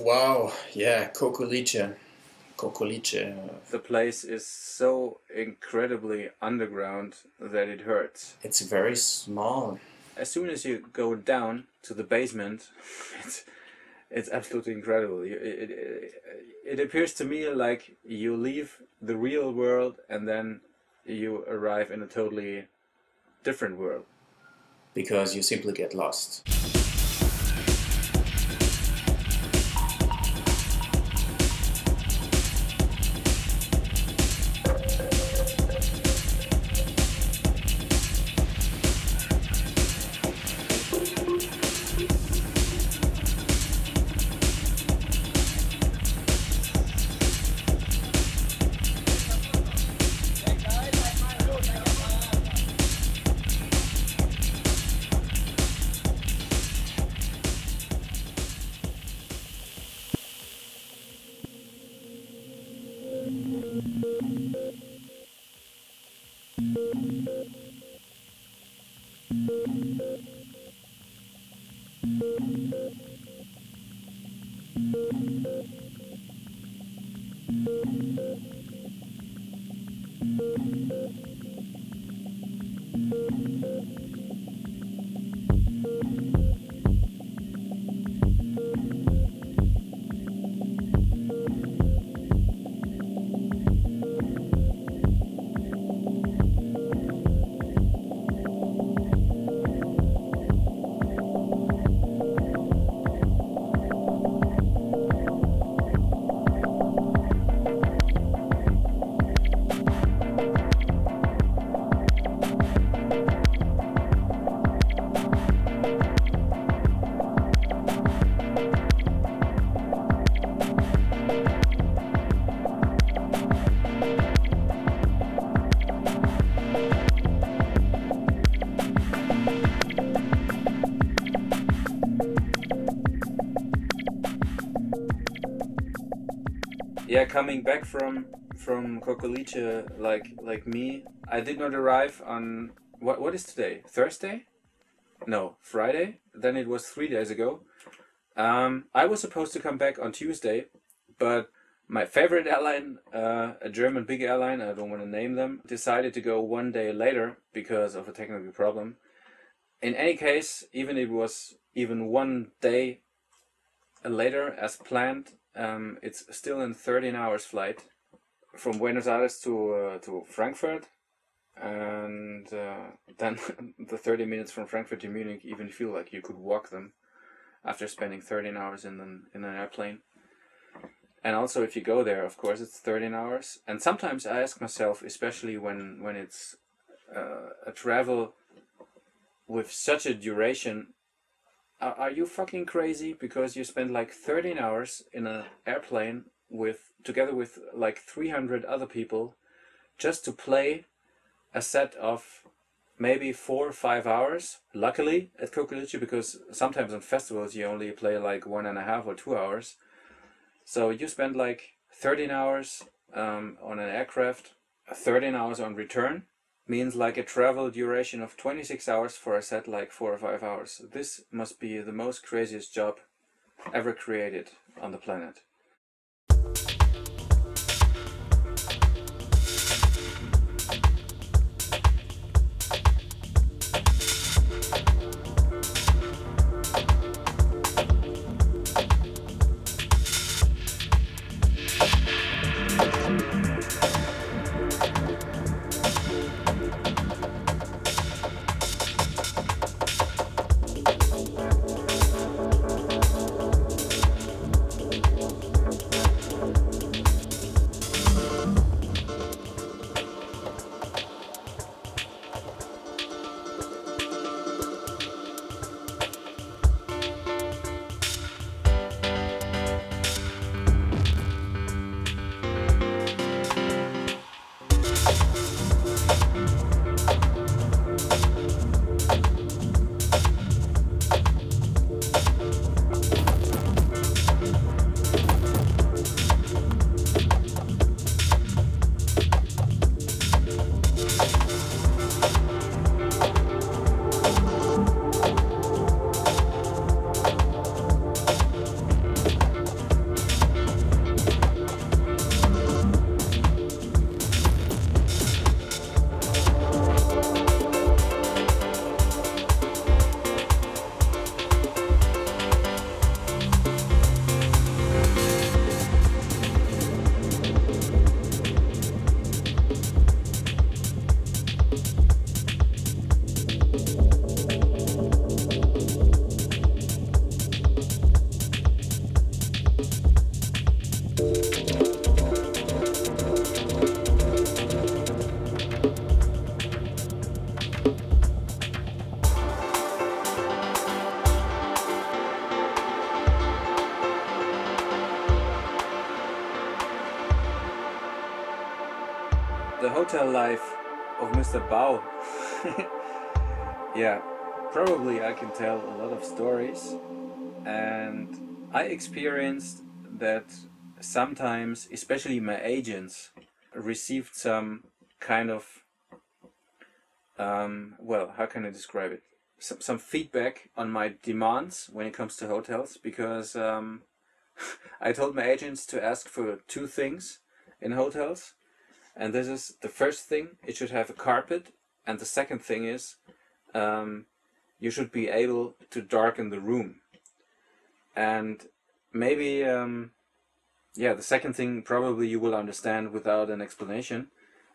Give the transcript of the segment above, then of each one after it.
Wow, yeah, Kokolice. Kokolice. The place is so incredibly underground that it hurts. It's very small. As soon as you go down to the basement, it's absolutely incredible. It appears to me like you leave the real world and then you arrive in a totally different world. Because you simply get lost. Yeah, coming back from Kokolice, like me, I did not arrive on what is today? Thursday? No, Friday. Then it was 3 days ago. I was supposed to come back on Tuesday, but my favorite airline, a German big airline, I don't want to name them, decided to go 1 day later because of a technical problem. In any case, even it was even 1 day later as planned, it's still in 13 hours flight from Buenos Aires to Frankfurt, and then the 30 minutes from Frankfurt to Munich even feel like you could walk them after spending 13 hours in an airplane. And also if you go there, of course, it's 13 hours. And sometimes I ask myself, especially when it's a travel with such a duration, are you fucking crazy? Because you spend like 13 hours in an airplane together with like 300 other people just to play a set of maybe 4 or 5 hours. Luckily at Kokolice, because sometimes on festivals you only play like 1.5 or 2 hours. So you spend like 13 hours on an aircraft, 13 hours on return. Means like a travel duration of 26 hours for a set like 4 or 5 hours. This must be the most craziest job ever created on the planet. the hotel life of Mr. Bao. Yeah, probably I can tell a lot of stories, and I experienced that sometimes, especially my agents, received some kind of, well, how can I describe it? Some feedback on my demands when it comes to hotels, because I told my agents to ask for two things in hotels, and this is the first thing: it should have a carpet, and the second thing is you should be able to darken the room. And maybe, yeah, the second thing probably you will understand without an explanation,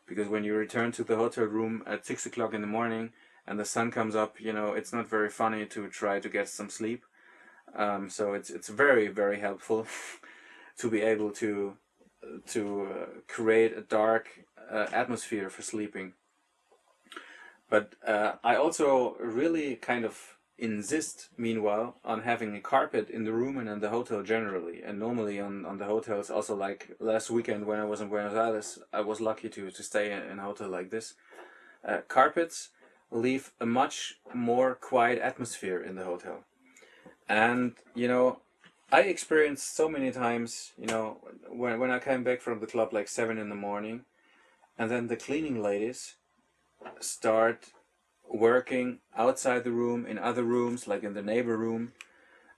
because when you return to the hotel room at 6 o'clock in the morning and the sun comes up, you know, it's not very funny to try to get some sleep. So it's very, very helpful to be able to create a dark atmosphere for sleeping. But I also really kind of insist, meanwhile, on having a carpet in the room and in the hotel generally. And normally on the hotels, also like last weekend when I was in Buenos Aires, I was lucky to stay in a hotel like this. Carpets leave a much more quiet atmosphere in the hotel. And, you know, I experienced so many times, you know, when I came back from the club like 7 in the morning, and then the cleaning ladies start working outside the room, in other rooms, like in the neighbor room.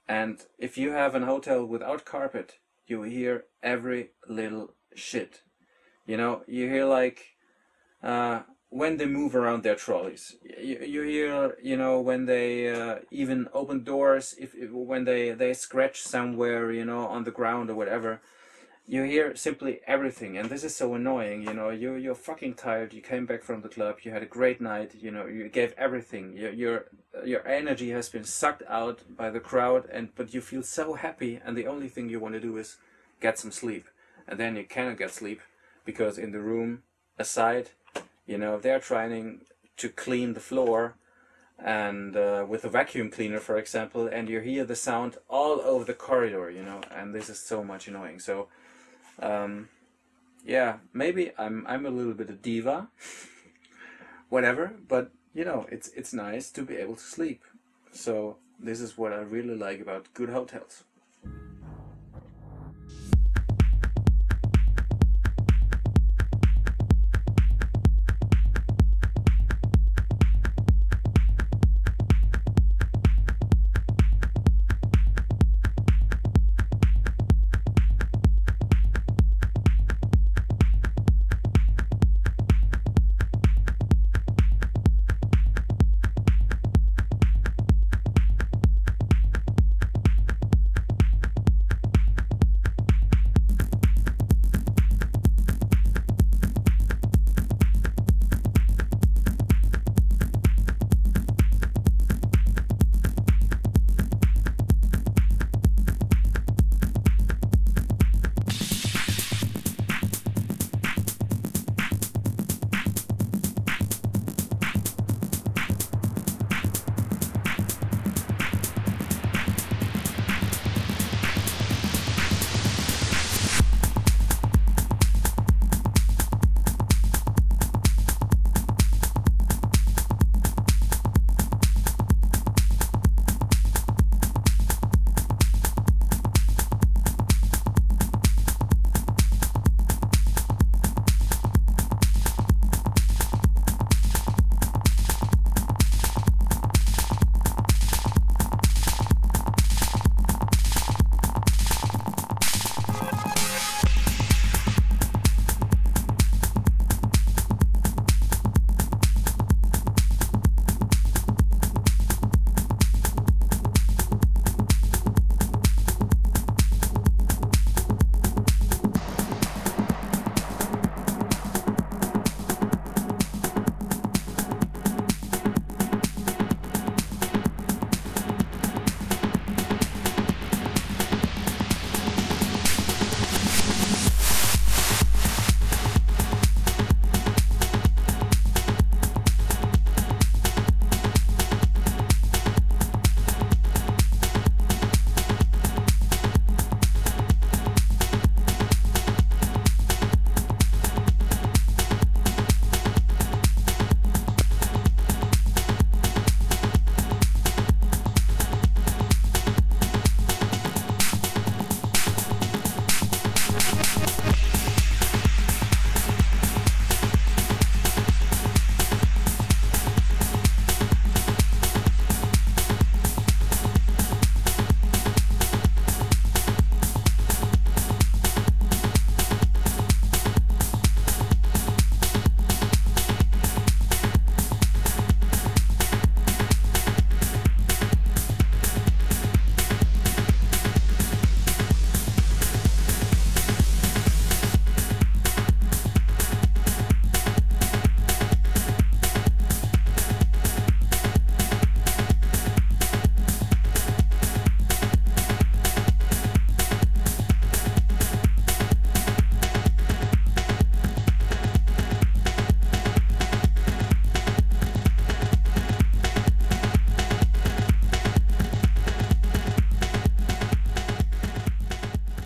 And if you have an hotel without carpet, you hear every little shit. You know, you hear like when they move around their trolleys. You hear, you know, when they even open doors, if when they scratch somewhere, you know, on the ground or whatever. You hear simply everything, and this is so annoying. You know, you're fucking tired. You came back from the club. You had a great night. You know, you gave everything. Your energy has been sucked out by the crowd, but you feel so happy, and the only thing you want to do is get some sleep, and then you cannot get sleep because in the room aside, you know, they're trying to clean the floor, and with a vacuum cleaner, for example, and you hear the sound all over the corridor. You know, and this is so much annoying. So. Yeah, maybe I'm a little bit a diva, whatever, but you know, it's nice to be able to sleep. So this is what I really like about good hotels.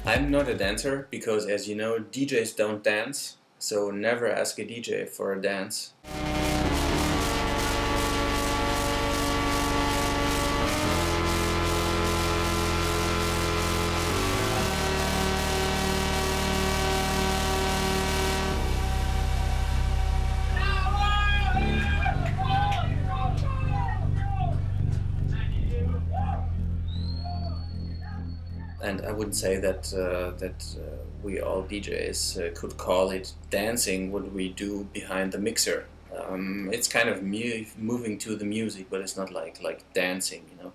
I'm not a dancer because, as you know, DJs don't dance, so never ask a DJ for a dance. And I wouldn't say that we all DJs could call it dancing what we do behind the mixer. It's kind of moving to the music, but it's not like dancing, you know.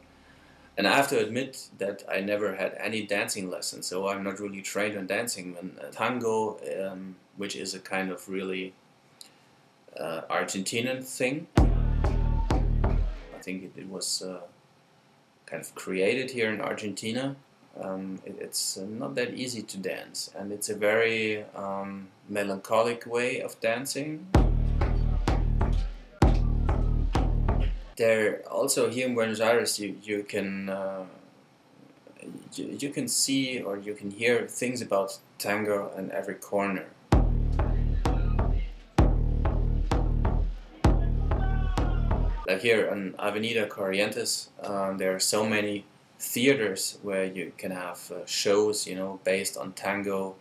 And I have to admit that I never had any dancing lessons, so I'm not really trained on dancing. And tango, which is a kind of really Argentinian thing, I think it was kind of created here in Argentina. It's not that easy to dance, and it's a very melancholic way of dancing. There also here in Buenos Aires you can you can see or you can hear things about tango in every corner. Like here on Avenida Corrientes, there are so many theaters where you can have shows, you know, based on tango.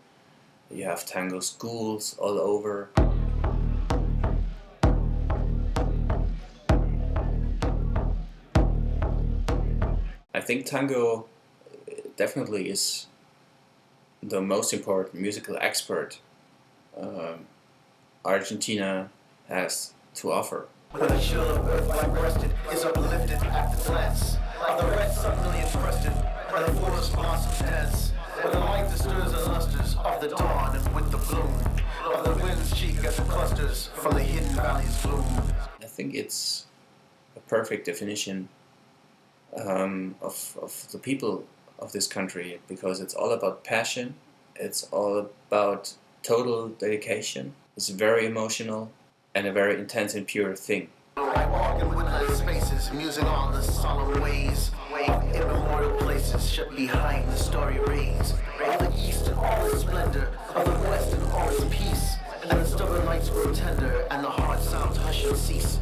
You have tango schools all over. I think tango definitely is the most important musical expert Argentina has to offer. When the chill of earth like breasted is uplifted at the glance of the red suddenly expressed by the forest blossoms dance, where the light disturbs the lusters of the dawn and with the bloom of the wind's cheek as it clusters from the hidden valley's gloom. I think it's a perfect definition of the people of this country, because it's all about passion, it's all about total dedication, it's very emotional and a very intense and pure thing. I walk in woodland spaces, musing on the solemn ways of immemorial places shut behind the starry rays of the east in all its splendor, of the west in all its peace, and the stubborn nights grow tender, and the heart sounds hush and cease.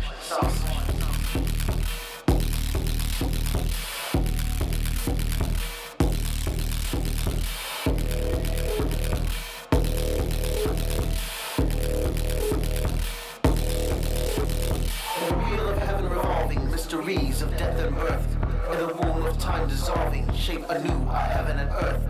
Mysteries of death and birth, in the womb of time dissolving, shape anew our heaven and earth,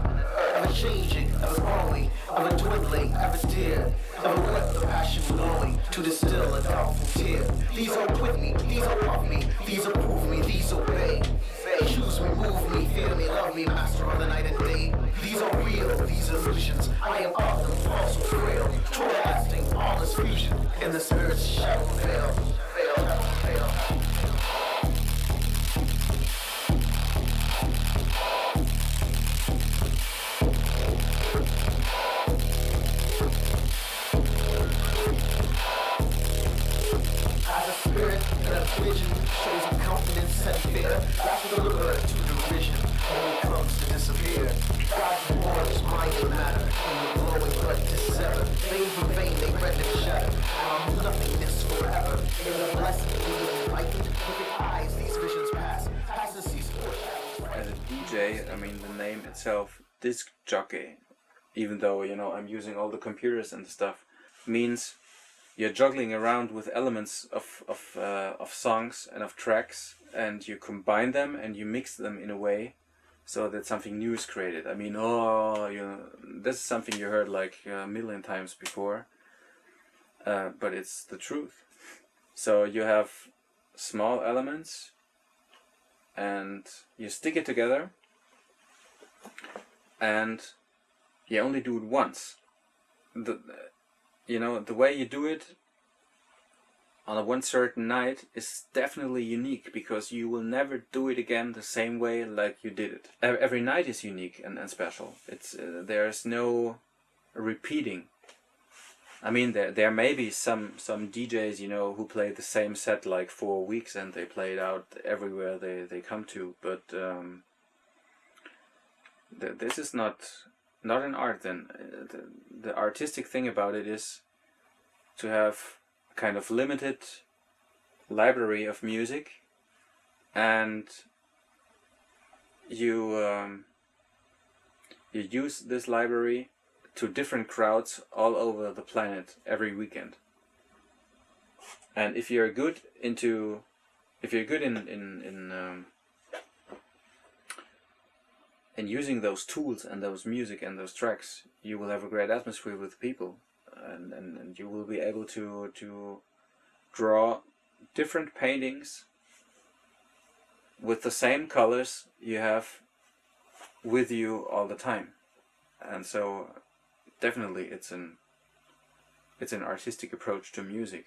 of a changing, of a growing, of a dwindling, of a tear, of a breath of passion glowing, to distill a doubtful tear. These are with me, these are of me, these approve me, these obey. Choose me, move me, fear me, love me, master of the night and day. These are real, these illusions, I am of them, false or frail, true lasting, honest fusion, in the spirit's shadow veil. Vision shows a countenance and fear. That's the lure to the vision, only comes to disappear. God's war's mind and matter, in the glowing but dissever. Vain for vain, they rend and shatter. Nothingness forever. In the blessed, being enlightened, perfect eyes, these visions pass. Pass and cease foreshadows. As a DJ, I mean, the name itself, disc jockey, even though, you know, I'm using all the computers and stuff, means you're juggling around with elements of songs and of tracks, and you combine them and you mix them in a way so that something new is created. I mean, this is something you heard like a million times before, but it's the truth. So you have small elements and you stick it together, and you only do it once. The way you do it on a one certain night is definitely unique, because you will never do it again the same way like you did it. Every night is unique and special. It's there's no repeating. I mean, there may be some DJs, you know, who play the same set like 4 weeks and they play it out everywhere they come to, but this is not not an art then. The artistic thing about it is to have a kind of limited library of music, and you you use this library to different crowds all over the planet every weekend. And if you're good into, if you're good in using those tools and those music and those tracks, you will have a great atmosphere with people, and you will be able to draw different paintings with the same colors you have with you all the time. And so definitely it's an artistic approach to music.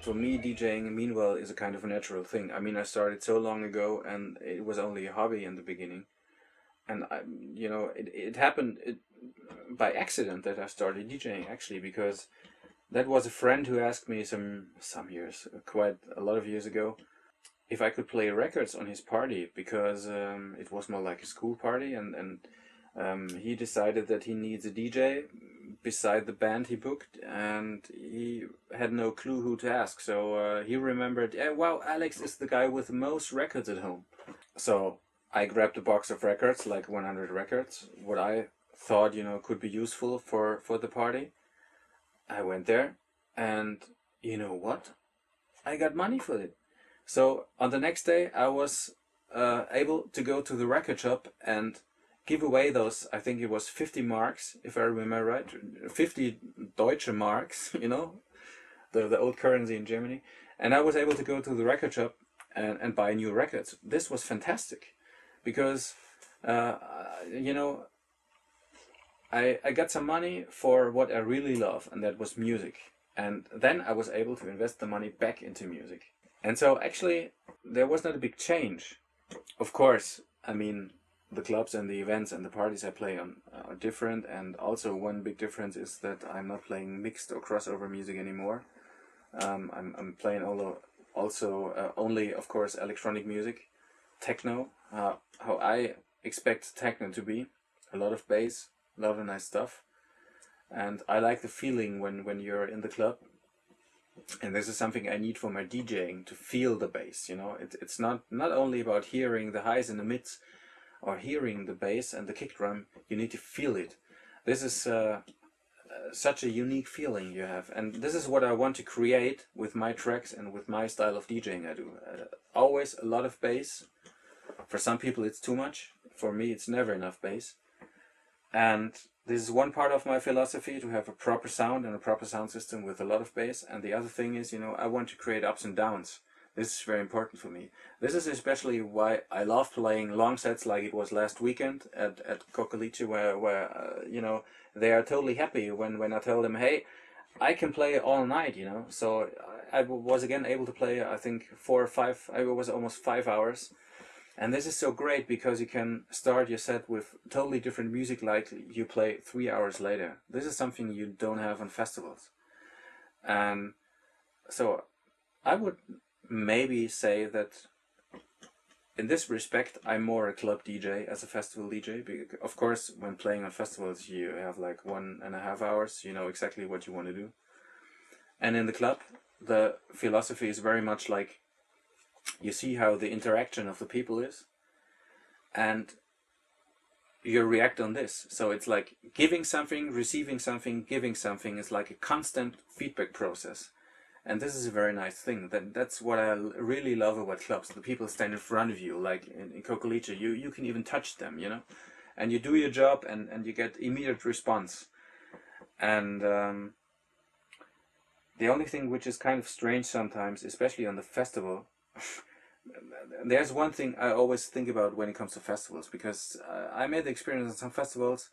For me, DJing, meanwhile, is a kind of a natural thing. I mean, I started so long ago, and it was only a hobby in the beginning. And it happened by accident that I started DJing, actually, because that was a friend who asked me some years, quite a lot of years ago, if I could play records on his party, because it was more like a school party, and he decided that he needs a DJ beside the band he booked, and he had no clue who to ask. So he remembered, wow, Alex is the guy with the most records at home. So I grabbed a box of records, like 100 records, what I thought, could be useful for the party. I went there, and you know what? I got money for it. So on the next day, I was able to go to the record shop and give away those, I think it was 50 marks, if I remember right, 50 Deutsche Marks, the old currency in Germany. And I was able to go to the record shop and buy new records. This was fantastic, because, I got some money for what I really love, and that was music. And then I was able to invest the money back into music. And so actually, there was not a big change. Of course, I mean, the clubs and the events and the parties I play on are different, and also one big difference is that I'm not playing mixed or crossover music anymore. I'm playing also only, of course, electronic music, techno, how I expect techno to be, a lot of bass, a lot of nice stuff, and I like the feeling when you're in the club. And this is something I need for my DJing, to feel the bass. It's not only about hearing the highs and the mids, or hearing the bass and the kick drum. You need to feel it. This is such a unique feeling you have, and this is what I want to create with my tracks and with my style of DJing I do. Always a lot of bass. For some people it's too much. For me it's never enough bass. And this is one part of my philosophy, to have a proper sound and a proper sound system with a lot of bass. And the other thing is, I want to create ups and downs. This is very important for me. This is especially why I love playing long sets, like it was last weekend at Kokolice, where they are totally happy when I tell them, hey, I can play all night, So I was again able to play, I think, 4 or 5, I was almost 5 hours. And this is so great, because you can start your set with totally different music, like you play 3 hours later. This is something you don't have on festivals. And so I would maybe say that in this respect, I'm more a club DJ as a festival DJ. Because, of course, when playing on festivals, you have like 1.5 hours. You know exactly what you want to do. And in the club, the philosophy is very much like, you see how the interaction of the people is, and you react on this. So it's like giving something, receiving something, giving something is like a constant feedback process. And this is a very nice thing. That's what I really love about clubs. The people stand in front of you, like in Kokolice, you can even touch them, you know? And you do your job and you get immediate response. And the only thing which is kind of strange sometimes, especially on the festival, there's one thing I always think about when it comes to festivals, because I made the experience on some festivals.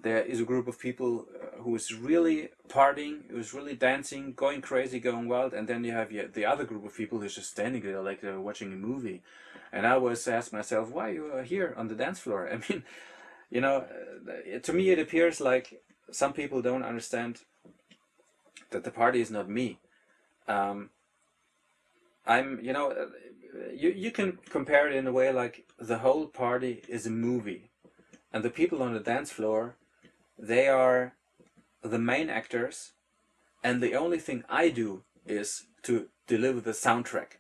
There is a group of people who is really partying, who is really dancing, going crazy, going wild, and then you have the other group of people who's just standing there like they're watching a movie. And I always ask myself, why you are here on the dance floor? I mean, you know, to me it appears like some people don't understand that the party is not me. You know, you can compare it in a way like the whole party is a movie, and the people on the dance floor, they are the main actors, and the only thing I do is to deliver the soundtrack.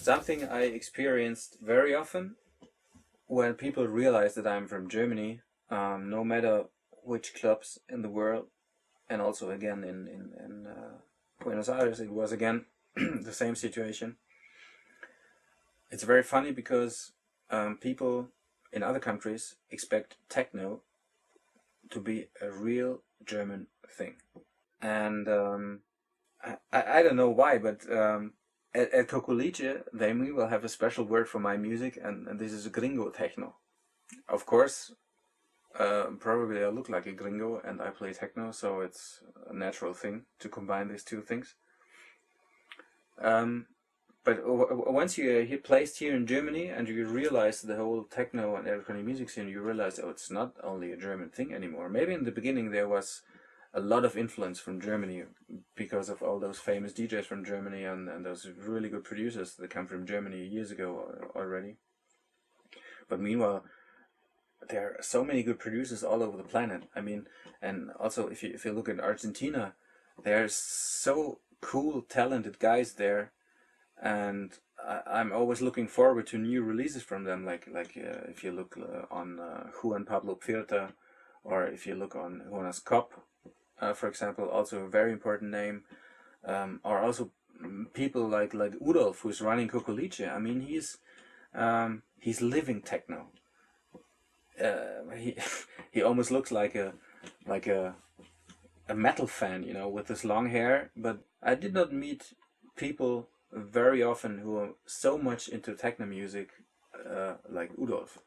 Something I experienced very often when people realize that I'm from Germany, no matter which clubs in the world, and also again in Buenos Aires, it was again the same situation. It's very funny because people in other countries expect techno to be a real German thing. And I don't know why, but at Kokolice, they will have a special word for my music, and this is Gringotechno. Of course, probably I look like a gringo and I play techno, so it's a natural thing to combine these two things. But once you're placed here in Germany and you realize the whole techno and electronic music scene, you realize, oh, it's not only a German thing anymore. Maybe in the beginning there was a lot of influence from Germany because of all those famous DJs from Germany and those really good producers that come from Germany years ago already. But meanwhile, there are so many good producers all over the planet. I mean, and also if you look at Argentina, there's so cool, talented guys there, and I'm always looking forward to new releases from them. Like if you look on Juan Pablo Pirta, or if you look on Jonas Kopp, for example, also a very important name, or also people like Udolf, who's running Kokolice. I mean, he's living techno. He he almost looks like a metal fan, you know, with his long hair. But I did not meet people very often who are so much into techno music like Udolf.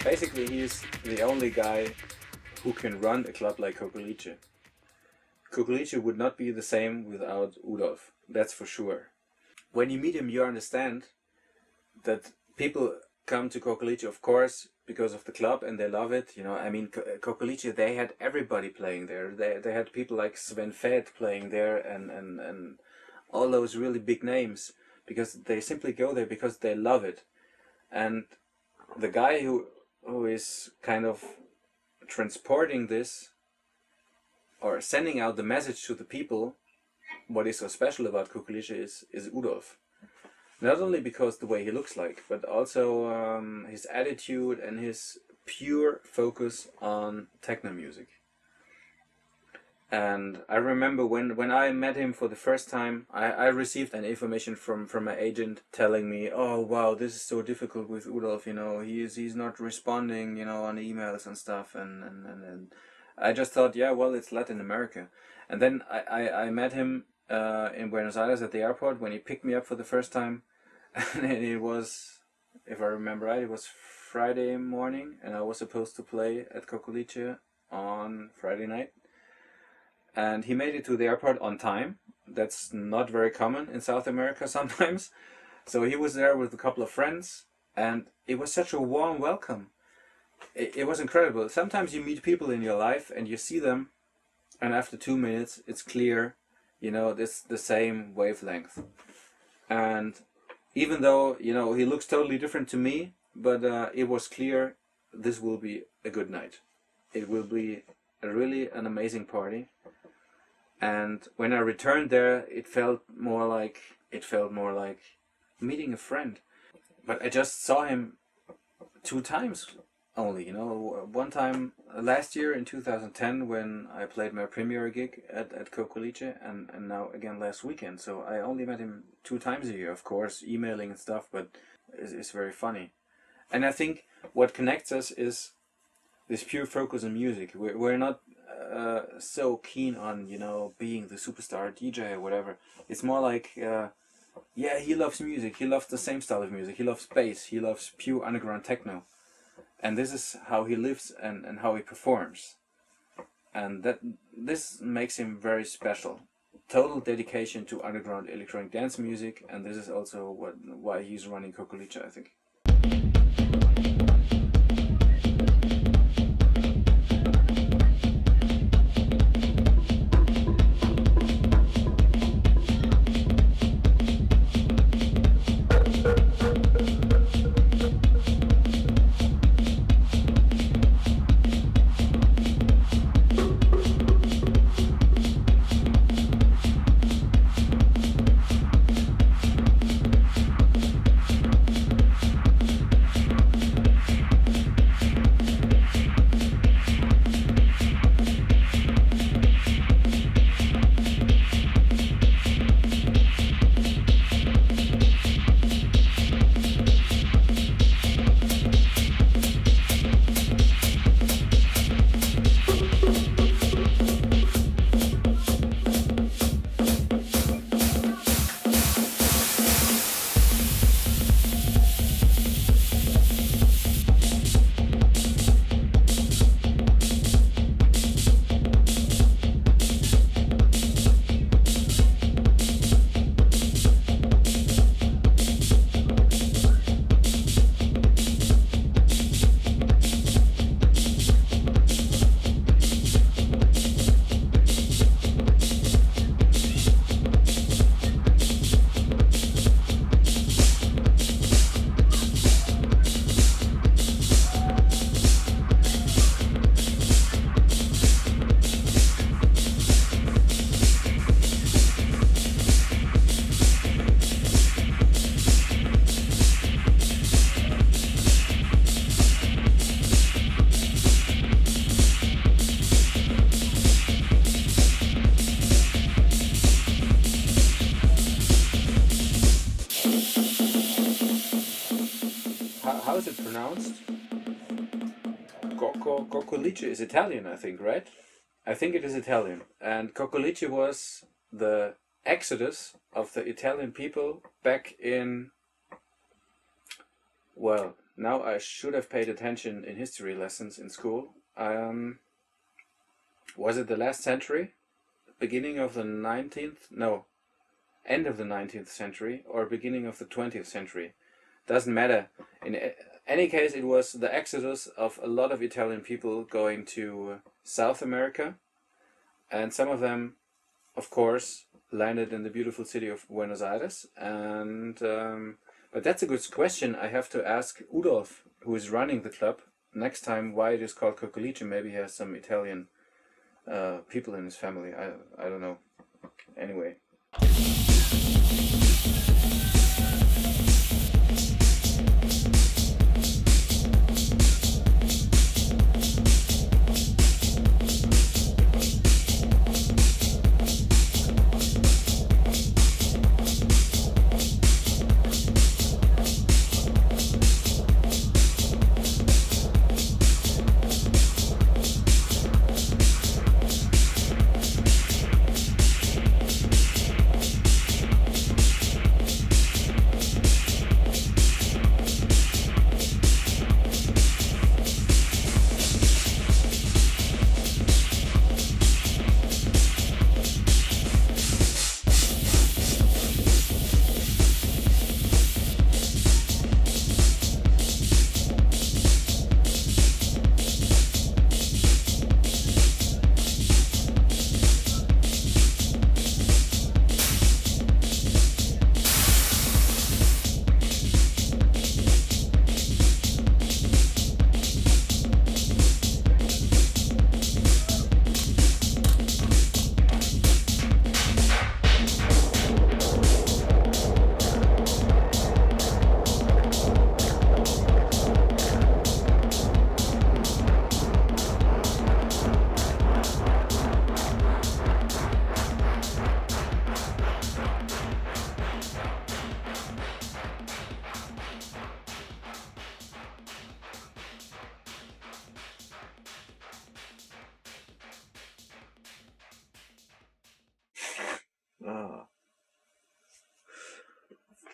Basically, he's the only guy who can run a club like Kokolice. Kokolice would not be the same without Udolf, that's for sure. When you meet him, you understand that people come to Kokolice, of course, because of the club, and they love it. You know, I mean, Kokolice, they had everybody playing there. They had people like Sven Fett playing there, and all those really big names, because they simply go there because they love it. And the guy who is kind of transporting this or sending out the message to the people, what is so special about Kokolice is Udolf. Not only because the way he looks like, but also his attitude and his pure focus on techno music. And I remember when I met him for the first time, I received an information from my agent telling me, oh wow, this is so difficult with Udolf, you know, he's not responding, you know, on emails and stuff, and I just thought, yeah, well, it's Latin America. And then I met him in Buenos Aires at the airport when he picked me up for the first time, and it was, if I remember right, it was Friday morning, and I was supposed to play at Kokolice on Friday night. And he made it to the airport on time. That's not very common in South America sometimes. So he was there with a couple of friends, and it was such a warm welcome. It was incredible. Sometimes you meet people in your life and you see them, and after 2 minutes it's clear, you know, it's the same wavelength. And even though, you know, he looks totally different to me, but it was clear this will be a good night. It will be really an amazing party. And when I returned there, it felt more like meeting a friend. But I just saw him 2 times only, you know. One time last year in 2010 when I played my premiere gig at Kokolice, and now again last weekend. So I only met him 2 times a year, of course, emailing and stuff, but it's very funny. And I think what connects us is this pure focus on music. We're not so keen on, you know, being the superstar DJ or whatever. It's more like, yeah, he loves music, he loves the same style of music, he loves bass, he loves pure underground techno. And this is how he lives and how he performs. And this makes him very special. Total dedication to underground electronic dance music, and this is also why he's running Kokolice, I think. pronounced. Coccolice is Italian, I think, right? I think it is Italian. And Coccolice was the exodus of the Italian people back in... Well, now I should have paid attention in history lessons in school. Was it the last century? Beginning of the 19th? No. End of the 19th century or beginning of the 20th century. Doesn't matter. In any case, it was the exodus of a lot of Italian people going to South America. And some of them, of course, landed in the beautiful city of Buenos Aires. And but that's a good question. I have to ask Udolf, who is running the club, next time why it is called Coccolice. Maybe he has some Italian people in his family. I don't know. Anyway.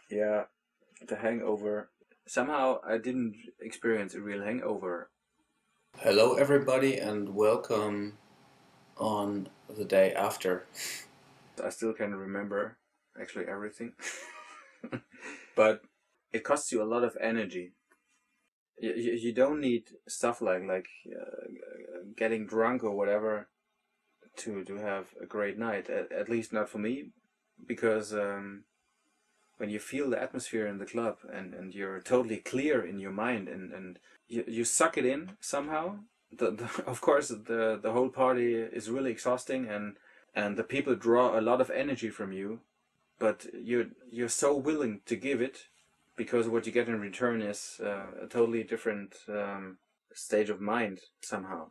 Yeah, the hangover. Somehow I didn't experience a real hangover. Hello, everybody, and welcome on the day after. I still can remember actually everything. But it costs you a lot of energy. You don't need stuff like getting drunk or whatever to have a great night. At least not for me, because when you feel the atmosphere in the club and you're totally clear in your mind and you suck it in somehow. Of course the whole party is really exhausting and the people draw a lot of energy from you, but you're so willing to give it because what you get in return is a totally different state of mind somehow.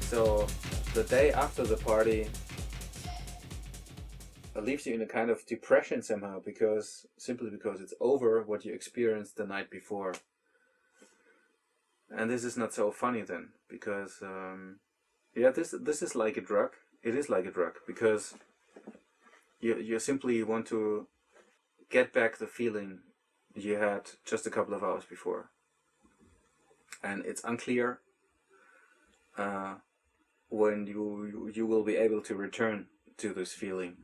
So the day after the party leaves you in a kind of depression somehow, simply because it's over what you experienced the night before. And this is not so funny then, because this is like a drug. It is like a drug, because you simply want to get back the feeling you had just a couple of hours before. And it's unclear when you will be able to return to this feeling.